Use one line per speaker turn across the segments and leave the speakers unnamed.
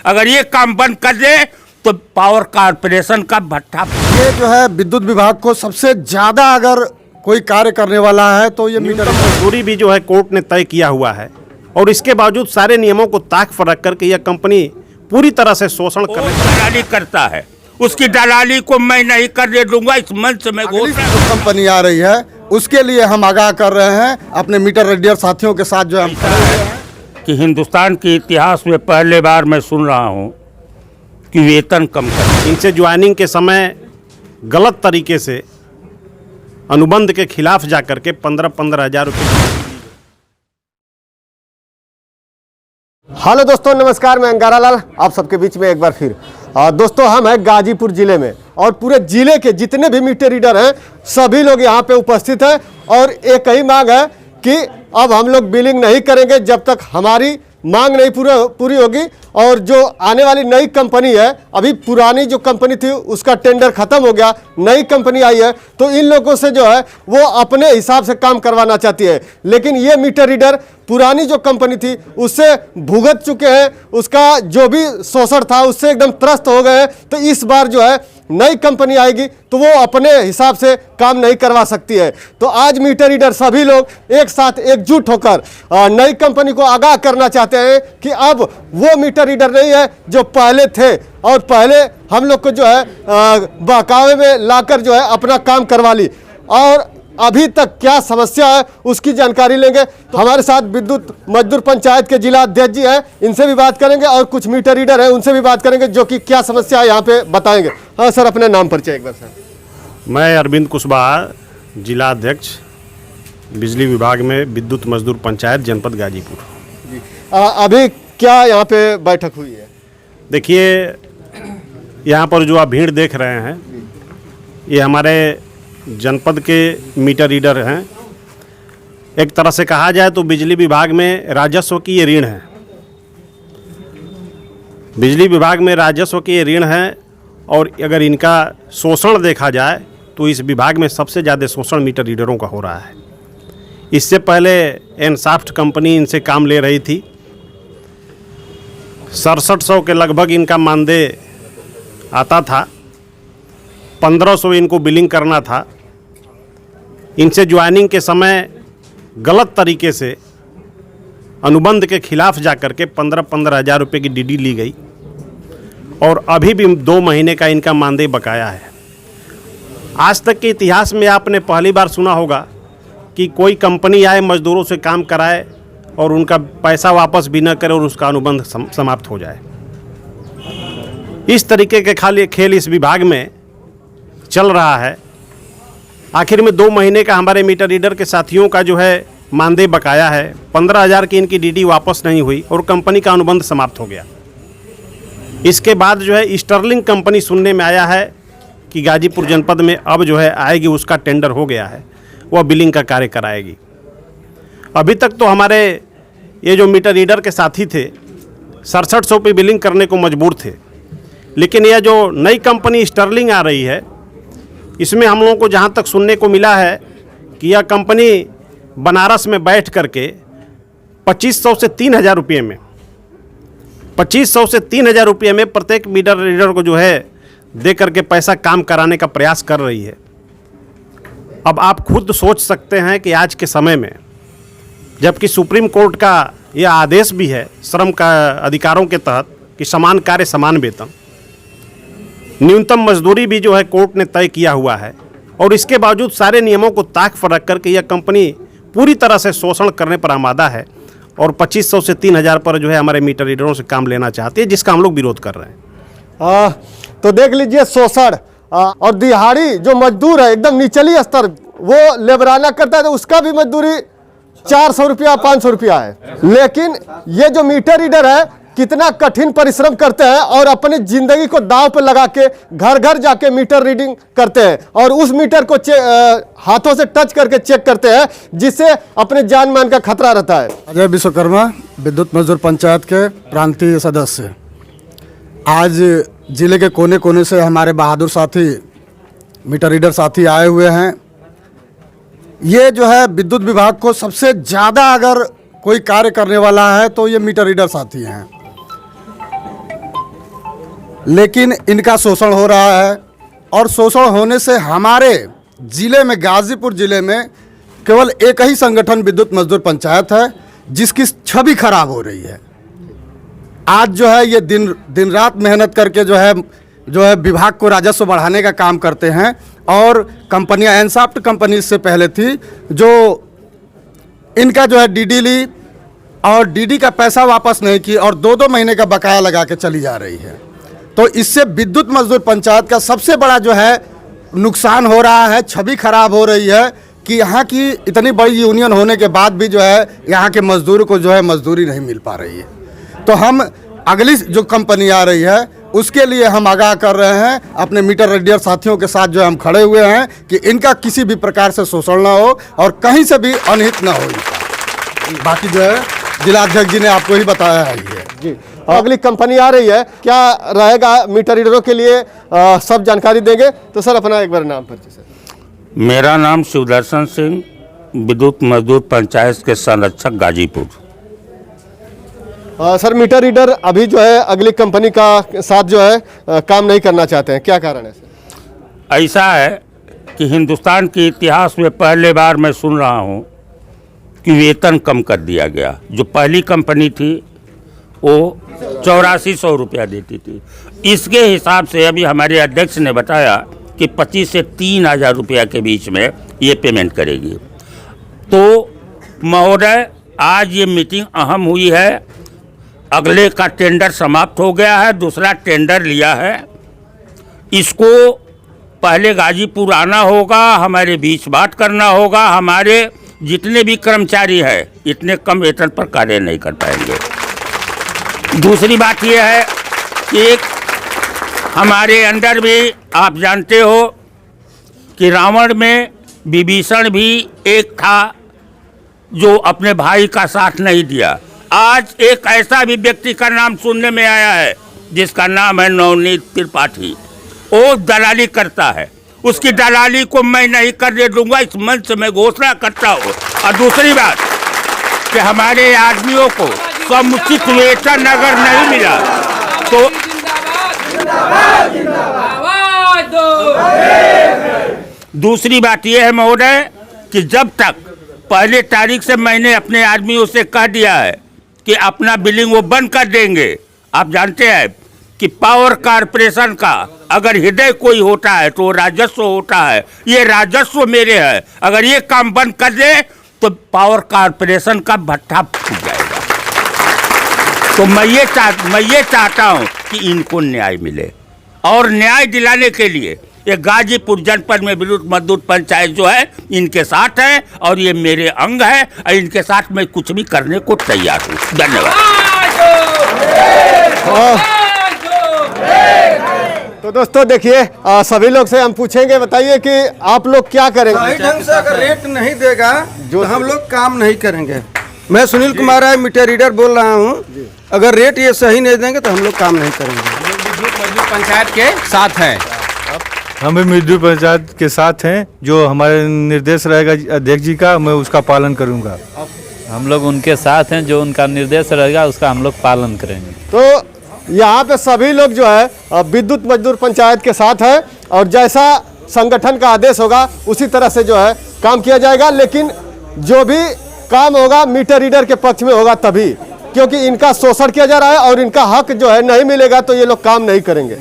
अगर ये काम बंद कर दे तो पावर कारपोरेशन का भट्ठा।
ये जो है विद्युत विभाग को सबसे ज्यादा अगर कोई कार्य करने वाला है तो ये मीटर
मजदूरी भी जो है कोर्ट ने तय किया हुआ है, और इसके बावजूद सारे नियमों को ताक पर रख करके यह कंपनी पूरी तरह से शोषण करने
दलाली करता है। उसकी दलाली को मैं नहीं करने दूंगा। इस मंच में
जो कंपनी आ रही है उसके लिए हम आगाह कर रहे हैं अपने मीटर रीडर साथियों के साथ जो हम
कि हिंदुस्तान के इतिहास में पहले बार मैं सुन रहा हूँ कि वेतन कम कर।
इनसे ज्वाइनिंग के समय गलत तरीके से अनुबंध के खिलाफ जाकर के 15-15 हज़ार रुपये।
हेलो दोस्तों, नमस्कार। मैं अंगारा लाल आप सबके बीच में एक बार फिर दोस्तों हम हैं गाजीपुर जिले में, और पूरे जिले के जितने भी मीटर रीडर हैं सभी लोग यहाँ पे उपस्थित हैं, और एक ही मांग है कि अब हम लोग बिलिंग नहीं करेंगे जब तक हमारी मांग नहीं पूरी होगी। और जो आने वाली नई कंपनी है, अभी पुरानी जो कंपनी थी उसका टेंडर खत्म हो गया, नई कंपनी आई है, तो इन लोगों से जो है वो अपने हिसाब से काम करवाना चाहती है। लेकिन ये मीटर रीडर पुरानी जो कंपनी थी उससे भुगत चुके हैं, उसका जो भी शोषण था उससे एकदम त्रस्त हो गए हैं। तो इस बार जो है नई कंपनी आएगी तो वो अपने हिसाब से काम नहीं करवा सकती है। तो आज मीटर रीडर सभी लोग एक साथ एकजुट होकर नई कंपनी को आगाह करना चाहते हैं कि अब वो मीटर रीडर नहीं है जो पहले थे, और पहले हम लोग को जो है बहकावे में लाकर जो है अपना काम करवा ली, और अभी तक क्या समस्या है उसकी जानकारी लेंगे। तो हमारे साथ विद्युत मजदूर पंचायत के जिला अध्यक्ष जी हैं, इनसे भी बात करेंगे, और कुछ मीटर रीडर हैं उनसे भी बात करेंगे जो कि क्या समस्या है यहाँ पे बताएंगे। हाँ सर, अपने नाम परिचय एक बार सर।
मैं अरविंद कुशवाहा, जिला अध्यक्ष बिजली विभाग में विद्युत मजदूर पंचायत जनपद गाजीपुर।
अभी क्या यहाँ पे बैठक हुई है?
देखिए, यहाँ पर जो आप भीड़ देख रहे हैं ये हमारे जनपद के मीटर रीडर हैं। एक तरह से कहा जाए तो बिजली विभाग में राजस्व की ये ऋण है। बिजली विभाग में राजस्व की ये ऋण है, और अगर इनका शोषण देखा जाए तो इस विभाग में सबसे ज़्यादा शोषण मीटर रीडरों का हो रहा है। इससे पहले एनसाफ्ट कंपनी इनसे काम ले रही थी। 6700 के लगभग इनका मानदेय आता था, 1500 इनको बिलिंग करना था। इनसे ज्वाइनिंग के समय गलत तरीके से अनुबंध के खिलाफ जाकर के 15-15 हज़ार रुपये की डीडी ली गई, और अभी भी 2 महीने का इनका मानदेय बकाया है। आज तक के इतिहास में आपने पहली बार सुना होगा कि कोई कंपनी आए, मजदूरों से काम कराए और उनका पैसा वापस भी न करे और उसका अनुबंध समाप्त हो जाए। इस तरीके के खेल इस विभाग में चल रहा है। आखिर में 2 महीने का हमारे मीटर रीडर के साथियों का जो है मानदेय बकाया है, 15 हज़ार की इनकी डीडी वापस नहीं हुई और कंपनी का अनुबंध समाप्त हो गया। इसके बाद जो है स्टर्लिंग कंपनी सुनने में आया है कि गाजीपुर जनपद में अब जो है आएगी, उसका टेंडर हो गया है, वह बिलिंग का कार्य कराएगी। अभी तक तो हमारे ये जो मीटर रीडर के साथी थे 6700 पे बिलिंग करने को मजबूर थे, लेकिन यह जो नई कंपनी स्टर्लिंग आ रही है इसमें हम लोगों को जहाँ तक सुनने को मिला है कि यह कंपनी बनारस में बैठ करके 2500 से 3000 रुपये में 2500 से 3000 रुपये में प्रत्येक मीटर रीडर को जो है दे करके पैसा काम कराने का प्रयास कर रही है। अब आप खुद सोच सकते हैं कि आज के समय में, जबकि सुप्रीम कोर्ट का यह आदेश भी है श्रम का अधिकारों के तहत कि समान कार्य समान वेतन, न्यूनतम मजदूरी भी जो है कोर्ट ने तय किया हुआ है, और इसके बावजूद सारे नियमों को ताक पर रख करके यह कंपनी पूरी तरह से शोषण करने पर आमादा है, और 2500 से 3000 पर जो है हमारे मीटर रीडरों से काम लेना चाहती है, जिसका हम लोग विरोध कर रहे हैं।
तो देख लीजिए, शोषण और दिहाड़ी जो मजदूर है एकदम निचली स्तर, वो लेबराना करता है तो उसका भी मजदूरी 400 रुपया 500 रुपया है। लेकिन ये जो मीटर रीडर है कितना कठिन परिश्रम करते हैं और अपनी जिंदगी को दांव पर लगा के घर घर जाके मीटर रीडिंग करते हैं, और उस मीटर को हाथों से टच करके चेक करते हैं, जिससे अपने जान मान का खतरा रहता है।
अजय विश्वकर्मा, विद्युत मजदूर पंचायत के प्रांतीय सदस्य। आज जिले के कोने कोने से हमारे बहादुर साथी मीटर रीडर साथी आए हुए हैं। ये जो है विद्युत विभाग को सबसे ज़्यादा अगर कोई कार्य करने वाला है तो ये मीटर रीडर साथी हैं। लेकिन इनका शोषण हो रहा है और शोषण होने से हमारे ज़िले में, गाज़ीपुर ज़िले में केवल एक ही संगठन विद्युत मजदूर पंचायत है जिसकी छवि खराब हो रही है। आज जो है ये दिन रात मेहनत करके जो है विभाग को राजस्व बढ़ाने का काम करते हैं और कंपनियां एनसाफ्ट कंपनी से पहले थी जो इनका जो है डीडी ली और डीडी का पैसा वापस नहीं की और 2-2 महीने का बकाया लगा के चली जा रही है। तो इससे विद्युत मजदूर पंचायत का सबसे बड़ा जो है नुकसान हो रहा है, छवि खराब हो रही है कि यहाँ की इतनी बड़ी यूनियन होने के बाद भी जो है यहाँ के मजदूर को जो है मजदूरी नहीं मिल पा रही है। तो हम अगली जो कंपनी आ रही है उसके लिए हम आगाह कर रहे हैं, अपने मीटर रीडर साथियों के साथ जो हम खड़े हुए हैं कि इनका किसी भी प्रकार से शोषण ना हो और कहीं से भी अनहित ना हो इनका। बाकी जो है जिलाध्यक्ष जी ने आपको ही बताया है ये
जी। अगली कंपनी आ रही है, क्या रहेगा मीटर रीडरों के लिए सब जानकारी देंगे। तो सर अपना एक बार नाम परिचय सर।
मेरा नाम शिवदर्शन सिंह, विद्युत मजदूर पंचायत के संरक्षक गाजीपुर।
सर मीटर रीडर अभी जो है अगली कंपनी का साथ जो है काम नहीं करना चाहते हैं, क्या कारण है सर?
ऐसा है कि हिंदुस्तान के इतिहास में पहले बार मैं सुन रहा हूँ कि वेतन कम कर दिया गया। जो पहली कंपनी थी वो 8400 रुपया देती थी। इसके हिसाब से अभी हमारे अध्यक्ष ने बताया कि 25 से 3000 रुपया के बीच में ये पेमेंट करेगी। तो महोदय आज ये मीटिंग अहम हुई है। अगले का टेंडर समाप्त हो गया है, दूसरा टेंडर लिया है। इसको पहले गाजीपुर आना होगा, हमारे बीच बात करना होगा। हमारे जितने भी कर्मचारी हैं इतने कम वेतन पर कार्य नहीं कर पाएंगे। दूसरी बात यह है कि एक हमारे अंदर भी आप जानते हो कि रावण में विभीषण भी एक था जो अपने भाई का साथ नहीं दिया। आज एक ऐसा भी व्यक्ति का नाम सुनने में आया है जिसका नाम है नवनीत त्रिपाठी। वो दलाली करता है, उसकी दलाली को मैं नहीं करने दूंगा, इस मंच में घोषणा करता हूँ। और दूसरी बात कि हमारे आदमियों को समुचित वेतन अगर नहीं मिला तो दूसरी बात यह है महोदय कि जब तक पहले तारीख से मैंने अपने आदमियों से कह दिया है कि अपना बिलिंग वो बंद कर देंगे। आप जानते हैं कि पावर कारपोरेशन का अगर हृदय कोई होता है तो राजस्व होता है। ये राजस्व मेरे है, अगर ये काम बंद कर दे तो पावर कारपोरेशन का भट्ठा फूट जाएगा। तो मैं ये चाहता हूँ कि इनको न्याय मिले और न्याय दिलाने के लिए ये गाजीपुर जनपद में विद्युत मजदूर पंचायत जो है इनके साथ है और ये मेरे अंग है और इनके साथ मैं कुछ भी करने को तैयार हूँ। धन्यवाद।
तो दोस्तों देखिए सभी लोग से हम पूछेंगे, बताइए कि आप लोग क्या करेंगे।
सही ढंग से अगर रेट नहीं देगा तो हम लोग काम नहीं करेंगे। मैं सुनील कुमार राय मीटर रीडर बोल रहा हूँ। अगर रेट ये सही नहीं देंगे तो हम लोग काम नहीं करेंगे।
विद्युत मजदूर पंचायत के साथ हैं।
हम भी मजदूर पंचायत के साथ हैं। जो हमारे निर्देश रहेगा अध्यक्ष जी का, मैं उसका पालन करूंगा।
हम लोग उनके साथ हैं, जो उनका निर्देश रहेगा उसका हम लोग पालन करेंगे।
तो यहाँ पे सभी लोग जो है विद्युत मजदूर पंचायत के साथ है और जैसा संगठन का आदेश होगा उसी तरह से जो है काम किया जाएगा। लेकिन जो भी काम होगा मीटर रीडर के पक्ष में होगा तभी, क्योंकि इनका शोषण किया जा रहा है और इनका हक जो है नहीं मिलेगा तो ये लोग काम नहीं करेंगे।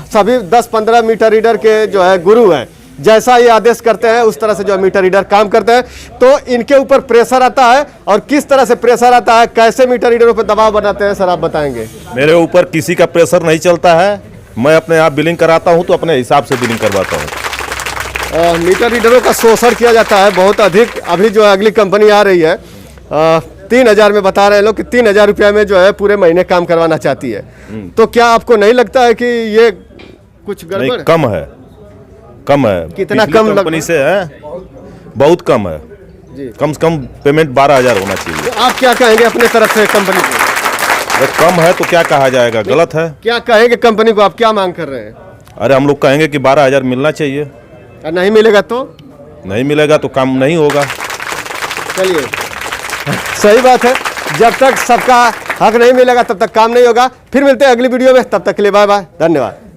सभी 10-15 मीटर रीडर के जो है गुरु हैं, जैसा ये आदेश करते हैं उस तरह से जो है मीटर रीडर काम करते हैं। तो इनके ऊपर प्रेशर आता है और किस तरह से प्रेशर आता है, कैसे मीटर रीडरों पर दबाव बनाते हैं, सर आप बताएंगे।
मेरे ऊपर किसी का प्रेशर नहीं चलता है। मैं अपने आप बिलिंग कराता हूँ तो अपने हिसाब से बिलिंग करवाता हूँ।
मीटर रीडरों का शोषण किया जाता है बहुत अधिक। अभी जो है अगली कंपनी आ रही है 3000 में बता रहे हैं लोग कि 3000 रुपया में जो है पूरे महीने काम करवाना चाहती है। तो क्या आपको नहीं लगता है कि ये कुछ गड़बड़ है?
कम है, कम है।
कितना कम
कंपनी से है? बहुत कम है जी। कम से कम पेमेंट 12000 होना चाहिए।
तो आप क्या कहेंगे अपने तरफ से कंपनी को?
अगर कम है तो क्या कहा जाएगा, गलत है।
क्या कहेंगे कंपनी को, आप क्या मांग कर रहे हैं?
अरे हम लोग कहेंगे कि 12000 मिलना चाहिए।
और नहीं मिलेगा तो?
नहीं मिलेगा तो काम नहीं होगा।
चलिए सही बात है। जब तक सबका हक नहीं मिलेगा तब तक काम नहीं होगा। फिर मिलते हैं अगली वीडियो में, तब तक के लिए बाय बाय, धन्यवाद।